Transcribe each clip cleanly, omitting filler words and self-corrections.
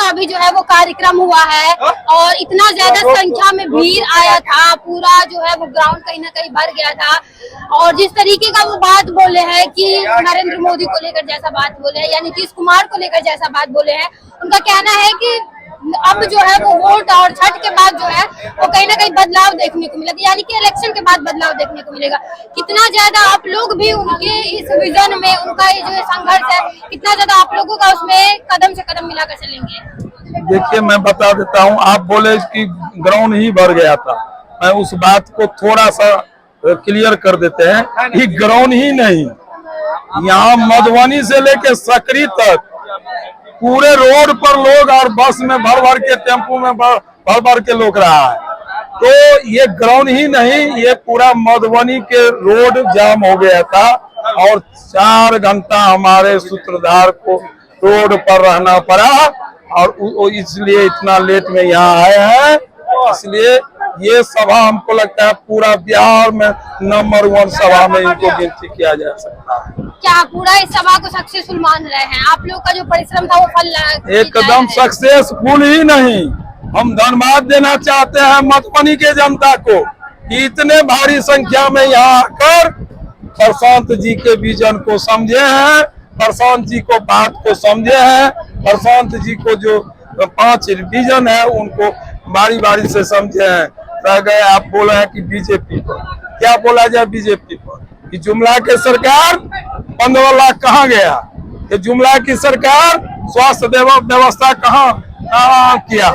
अभी जो है वो कार्यक्रम हुआ है और इतना ज्यादा संख्या में भीड़ आया था, पूरा जो है वो ग्राउंड कहीं ना कहीं भर गया था। और जिस तरीके का वो बात बोले हैं कि नरेंद्र मोदी को लेकर जैसा बात बोले हैं या नीतीश कुमार को लेकर जैसा बात बोले हैं, उनका कहना है कि अब जो है वो वोट और छठ के बाद जो है वो कहीं ना कहीं बदलाव देखने को मिलेगा, यानी कि इलेक्शन के बाद बदलाव देखने को मिलेगा। कितना ज्यादा आप लोग भी उनके इस विजन में, उनका ये जो संघर्ष है, कितना ज्यादा आप लोगों का उसमें कदम से कदम मिलाकर चलेंगे? देखिए, मैं बता देता हूँ, आप बोले कि ग्राउंड ही भर गया था, मैं उस बात को थोड़ा सा क्लियर कर देते हैं कि ग्राउंड ही नहीं, यहाँ मधुबनी से लेके सकरी तक पूरे रोड पर लोग और बस में भर भर के, टेम्पो में भर भर के लोग रहा है। तो ये ग्राउंड ही नहीं, ये पूरा मधुबनी के रोड जाम हो गया था और 4 घंटा हमारे सूत्रधार को रोड पर रहना पड़ा और इसलिए इतना लेट में यहाँ आए हैं। इसलिए ये सभा हमको लगता है पूरा बिहार में नंबर 1 सभा में इनको गिनती किया जा सकता है। क्या पूरा इस सभा को सक्सेसफुल मान रहे हैं? आप लोग का जो परिश्रम था वो फल एकदम सक्सेसफुल ही नहीं, हम धन्यवाद देना चाहते हैं मधुबनी के जनता को कि इतने भारी संख्या में यहाँ आकर प्रशांत जी के विजन को समझे हैं, प्रशांत जी को बात को समझे हैं, प्रशांत जी को जो 5 विजन है उनको बारी बारी से समझे हैं। रह गए आप बोले हैं कि बीजेपी पर क्या बोला जाए, बीजेपी पर कि जुमला के सरकार 15 लाख कहाँ गया, ये जुमला की सरकार स्वास्थ्य व्यवस्था कहाँ किया,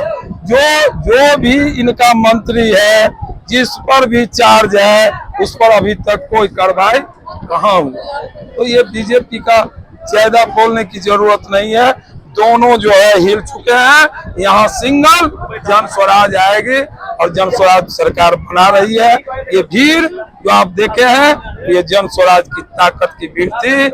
जो भी इनका मंत्री है, जिस पर भी चार्ज है, उस पर अभी तक कोई कार्रवाई कहाँ हुआ। तो ये बीजेपी का ज्यादा बोलने की जरूरत नहीं है, दोनों जो है हिल चुके हैं। यहाँ सिंगल जन स्वराज आएगी और जन स्वराज सरकार बना रही है। ये भीड़ जो आप देखे हैं, ये जन स्वराज की ताकत की भीड़ थी।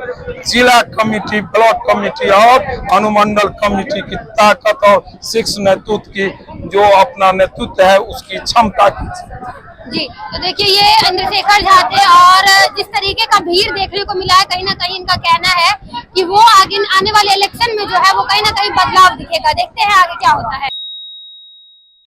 जिला कमेटी, ब्लॉक कमेटी और अनुमंडल कमेटी की ताकत और 6 नेतृत्व की जो अपना नेतृत्व है उसकी क्षमता की जी। तो देखिए, ये इंद्रशेखर झा थे और जिस तरीके का भीड़ देखने को मिला है, कहीं ना कहीं इनका कहना है कि वो आगे आने वाले इलेक्शन में जो है वो कहीं ना कहीं बदलाव दिखेगा। देखते हैं आगे क्या होता है।